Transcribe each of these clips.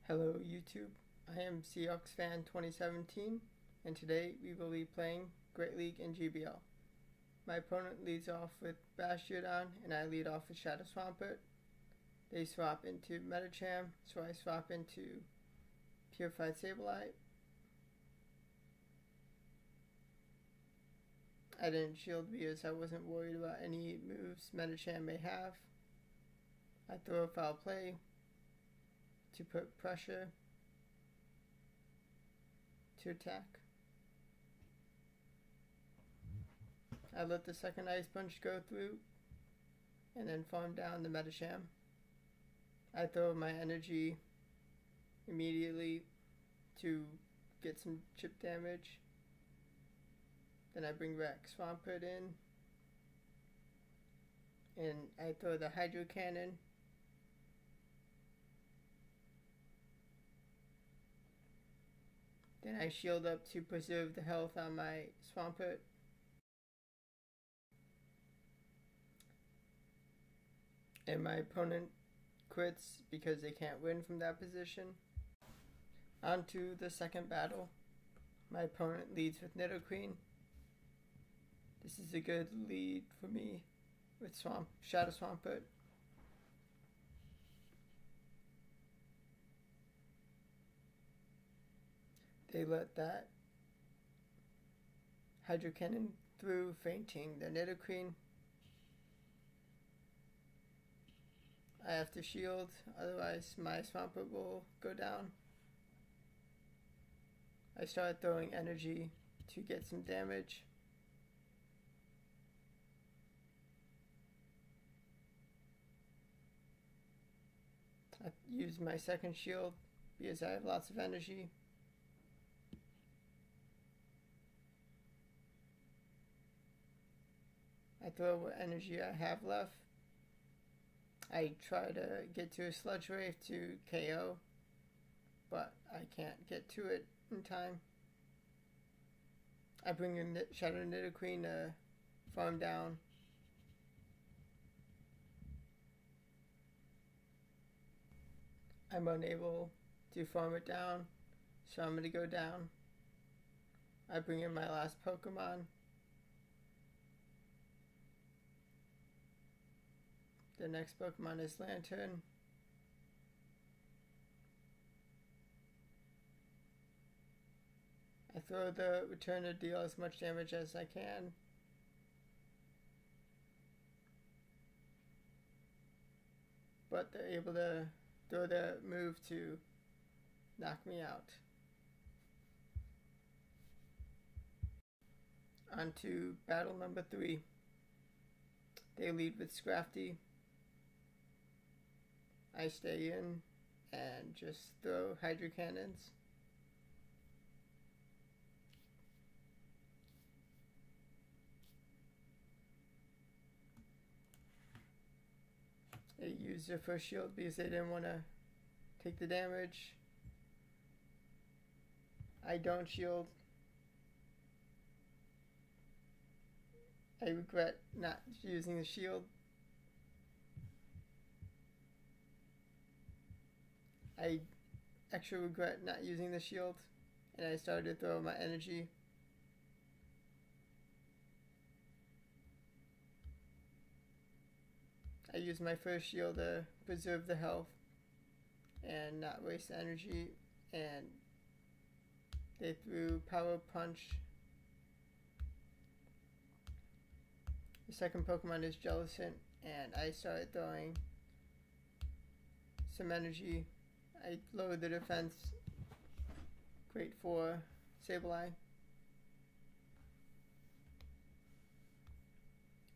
Hello YouTube, I am Seahawks Fan 2017 and today we will be playing Great League in GBL. My opponent leads off with Bastiodon and I lead off with Shadow Swampert. They swap into Metacham, so I swap into Purified Sableye. I didn't shield because I wasn't worried about any moves Metacham may have. I throw a foul play to put pressure to attack. I let the second Ice Punch go through and then farm down the Metacham. I throw my energy immediately to get some chip damage. Then I bring back Swampert in and I throw the Hydro Cannon. Then I shield up to preserve the health on my Swampert. And my opponent quits because they can't win from that position. On to the second battle. My opponent leads with Nidoqueen. This is a good lead for me with Shadow Swampert. They let that Hydro Cannon through, fainting the Nidoqueen. I have to shield, otherwise my Swampert will go down. I start throwing energy to get some damage. I use my second shield because I have lots of energy. I throw what energy I have left. I try to get to a Sludge Wave to KO, but I can't get to it in time. I bring in Shadow Nidoqueen to farm down. I'm unable to farm it down, so I'm going to go down. I bring in my last Pokemon. The next Pokemon is Lantern. I throw the return to deal as much damage as I can. But they're able to throw the move to knock me out. On to battle number 3. They lead with Scrafty. I stay in and just throw Hydro Cannons. They used their first shield because they didn't want to take the damage. I don't shield. I regret not using the shield. I actually regret not using the shield, and I started to throw my energy. I used my first shield to preserve the health and not waste energy, and they threw Power Punch. The second Pokemon is Jellicent, and I started throwing some energy. I lowered the defense. Great for Sableye.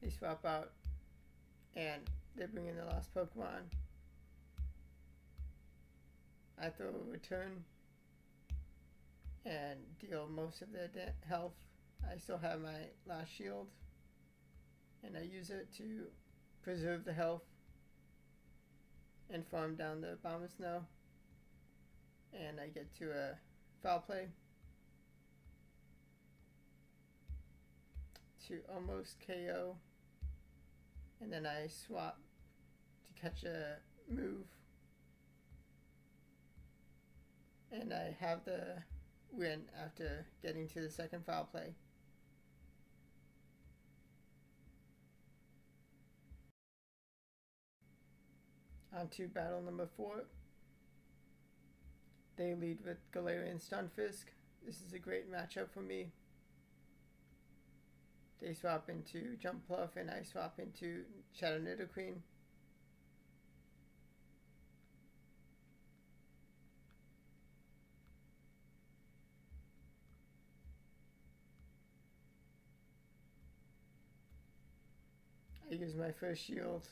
They swap out and they bring in the last Pokemon. I throw a return and deal most of their health. I still have my last shield and I use it to preserve the health and farm down the Bombsnow. And I get to a foul play to almost KO, and then I swap to catch a move and I have the win after getting to the second foul play. On to battle number 4. They lead with Galarian Stunfisk. This is a great matchup for me. They swap into Jumpluff and I swap into Shadow Nidoqueen. I use my first shield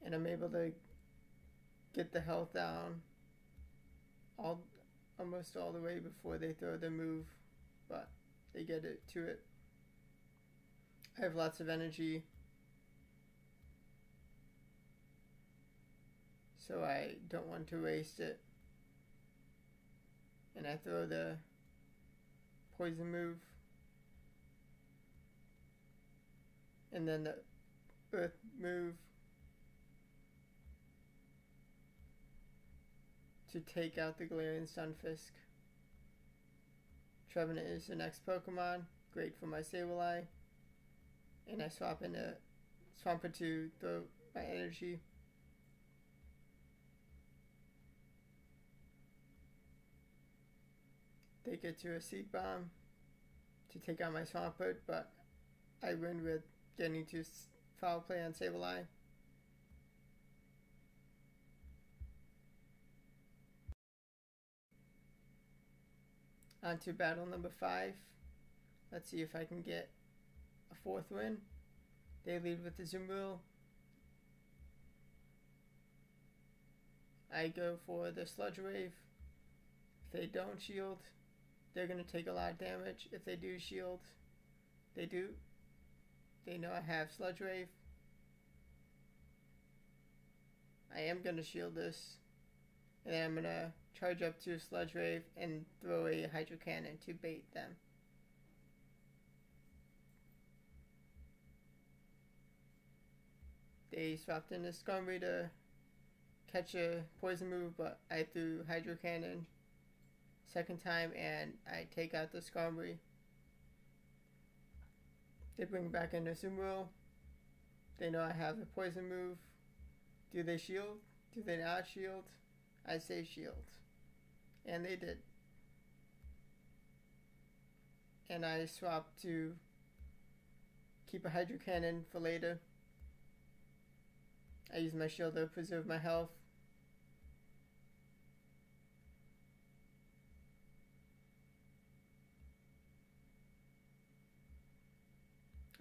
and I'm able to get the health down almost all the way before they throw their move, but they get it to it. I have lots of energy, so I don't want to waste it. And I throw the poison move, and then the earth move to take out the Galarian Stunfisk. Trevenant is the next Pokemon, great for my Sableye. And I swap into Swampert to throw my energy. They get to a Seed Bomb to take out my Swampert, but I win with getting to foul play on Sableye. On to battle number 5. Let's see if I can get a 4th win. They lead with the Azumarill. I go for the Sludge Wave. If they don't shield, they're going to take a lot of damage. If they do shield, they do. They know I have Sludge Wave. I am going to shield this. And then I'm going to charge up to a Sludge Wave and throw a Hydro Cannon to bait them. They swapped in a Skarmory to catch a poison move, but I threw Hydro Cannon second time and I take out the Skarmory. They bring back in a Azumarill. They know I have the poison move. Do they shield? Do they not shield? I say shield. And they did. And I swapped to keep a Hydro Cannon for later. I use my shield to preserve my health.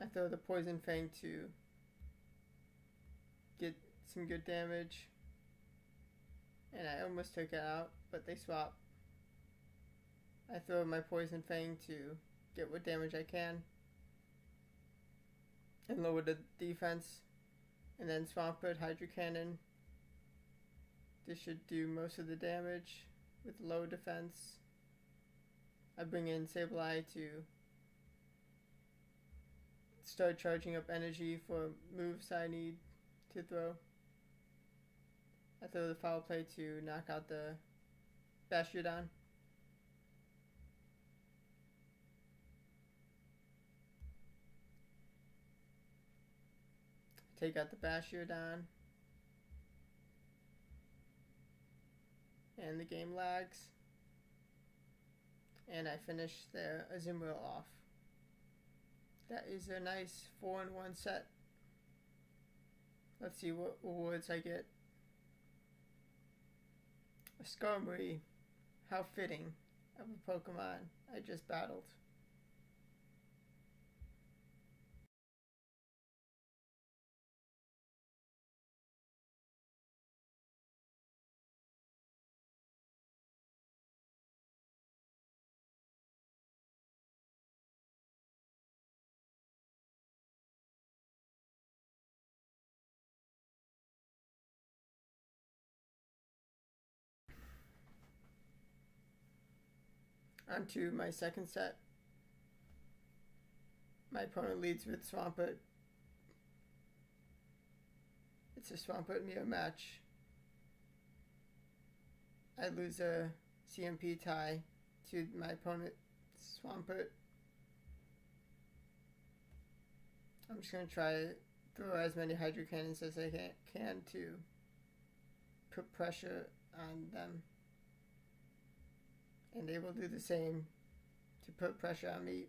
I throw the Poison Fang to get some good damage. And I almost took it out, but they swap. I throw my Poison Fang to get what damage I can and lower the defense. And then Swampert, Hydro Cannon. This should do most of the damage with low defense. I bring in Sableye to start charging up energy for moves I need to throw. I throw the foul play to knock out the Bastiodon. Take out the Bastiodon. And the game lags. And I finish their Azumarill off. That is a nice 4-in-1 set. Let's see what rewards I get. A Skarmory. How fitting of a Pokemon I just battled. On to my second set. My opponent leads with Swampert. It's a Swampert mirror match. I lose a CMP tie to my opponent's Swampert. I'm just going to try to throw as many Hydro Cannons as I can to put pressure on them. And they will do the same to put pressure on me.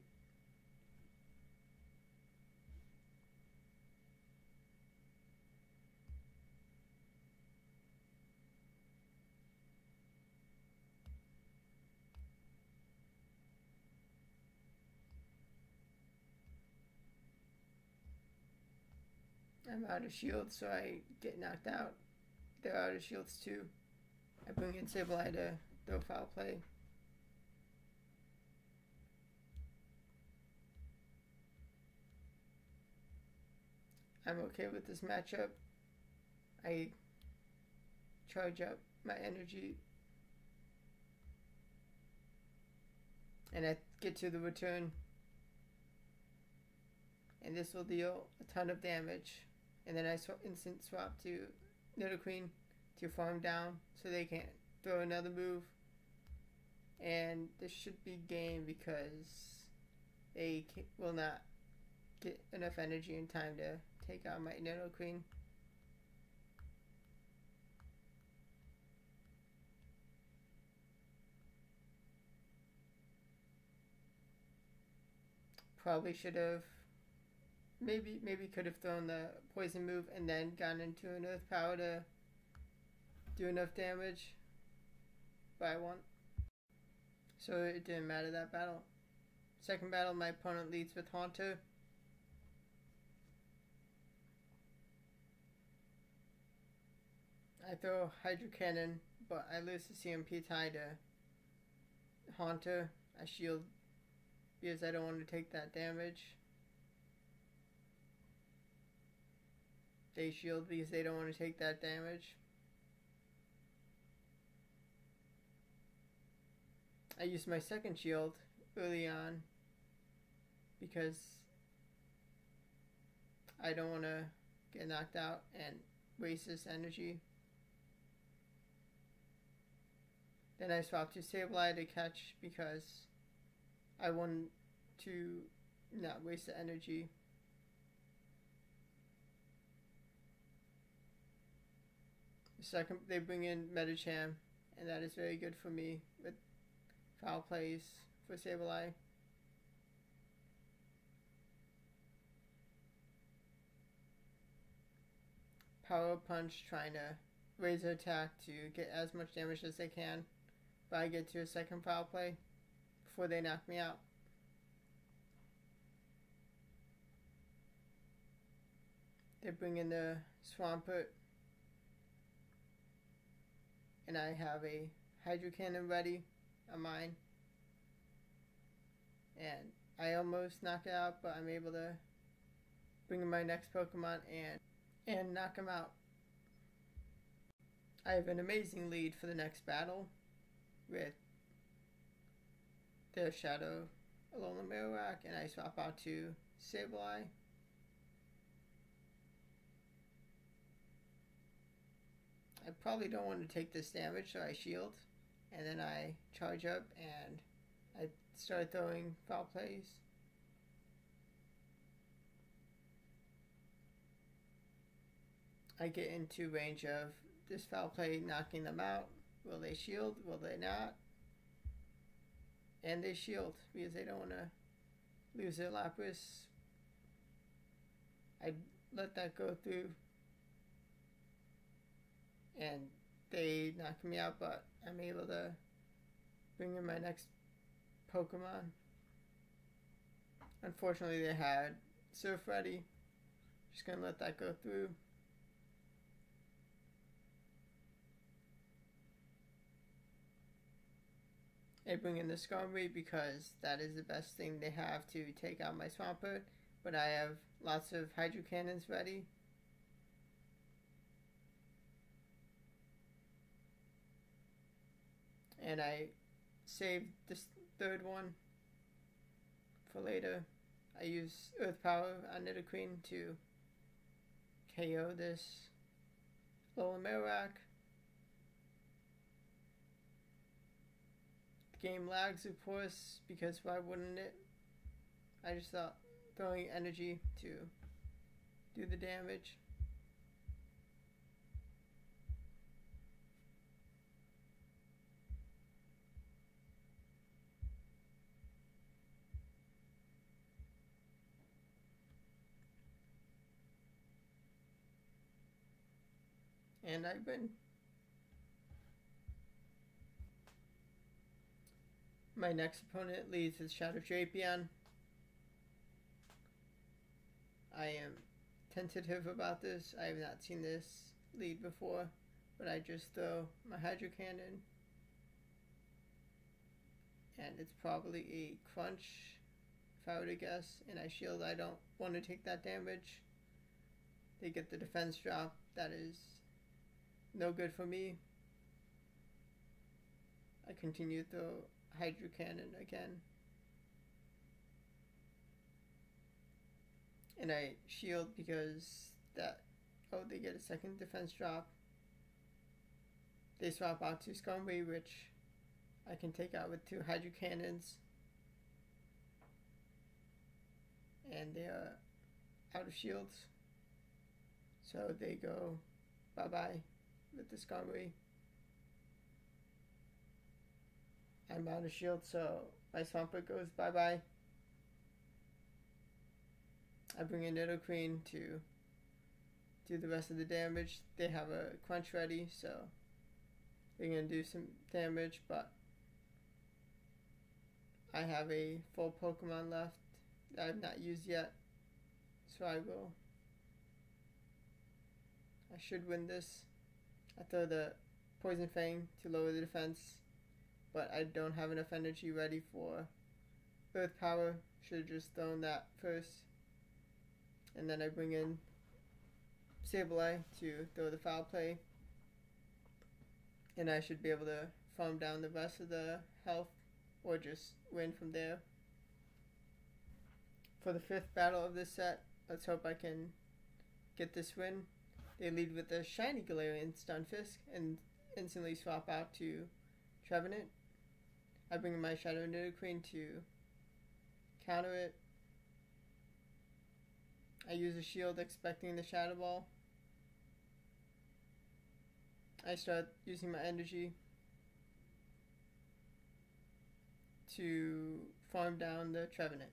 I'm out of shields, so I get knocked out. They're out of shields too. I bring in Sableye to throw foul play. I'm okay with this matchup. I charge up my energy. And I get to the return. And this will deal a ton of damage. And then I instant swap to Nidoqueen to farm down so they can't throw another move. And this should be game because they will not get enough energy in time to take out my Nidoqueen. Probably should have, maybe could have thrown the poison move and then gone into an earth power to do enough damage, but I won. So it didn't matter that battle. Second battle, my opponent leads with Haunter. I throw Hydro Cannon, but I lose the CMP tie to Haunter. I shield because I don't want to take that damage. They shield because they don't want to take that damage. I use my second shield early on because I don't want to get knocked out and waste this energy. Then I swap to Sableye to catch because I want to not waste the energy. Second, they bring in Medicham, and that is very good for me with foul plays for Sableye. Power Punch, trying to raise their attack to get as much damage as they can, but I get to a second foul play before they knock me out. They bring in the Swampert, and I have a Hydro Cannon ready on mine. And I almost knock it out, but I'm able to bring in my next Pokemon and knock him out. I have an amazing lead for the next battle with the Shadow Alolan Marowak, and I swap out to Sableye. I probably don't want to take this damage, so I shield, and then I charge up and I start throwing foul plays. I get into range of this foul play knocking them out. Will they shield? Will they not? And they shield because they don't want to lose their Lapras. I let that go through. And they knock me out, but I'm able to bring in my next Pokemon. Unfortunately, they had Surf ready. Just gonna let that go through. I bring in the Skarmory because that is the best thing they have to take out my Swampert, but I have lots of Hydro Cannons ready. And I saved this third one for later. I use Earth Power on Nidoqueen to KO this Alolan Marowak. game lags, of course, because why wouldn't it? I just thought throwing energy to do the damage. And I win. My next opponent leads with Shadow Drapion. I am tentative about this. I have not seen this lead before, but I just throw my Hydro Cannon, and it's probably a crunch if I were to guess, and I shield. I don't want to take that damage. They get the defense drop. That is no good for me. I continue to throw Hydro Cannon again. And I shield because they get a second defense drop. They swap out to Swampert, which I can take out with 2 Hydro Cannons. And they are out of shields. So they go bye-bye with the Swampert. I'm out of shield, so my Swampert goes bye-bye. I bring in Nidoqueen to do the rest of the damage. They have a crunch ready, so they're going to do some damage, but I have a full Pokemon left that I've not used yet, so I should win this. I throw the Poison Fang to lower the defense, but I don't have enough energy ready for Earth Power. Should have just thrown that first. And then I bring in Sableye to throw the Foul Play. And I should be able to farm down the rest of the health or just win from there. For the 5th battle of this set, let's hope I can get this win. They lead with a shiny Galarian Stunfisk and instantly swap out to Trevenant. I bring in my Shadow Nidoqueen to counter it. I use a shield expecting the Shadow Ball. I start using my energy to farm down the Trevenant.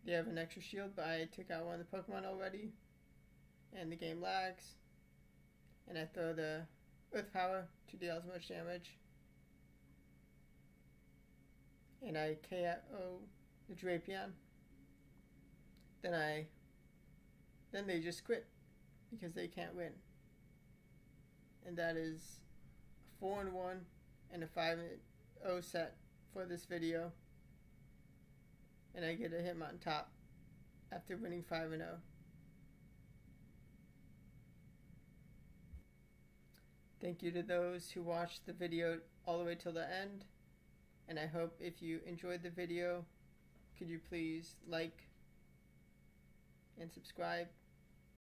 They have an extra shield, but I took out one of the Pokemon already, and the game lags. And I throw the Earth Power to deal as much damage. And I KO the Drapion. Then they just quit because they can't win. And that is a 4-1 and a 5-0 set for this video. And I get a Hitmon top after winning 5-0. Thank you to those who watched the video all the way till the end. And I hope if you enjoyed the video, could you please like and subscribe.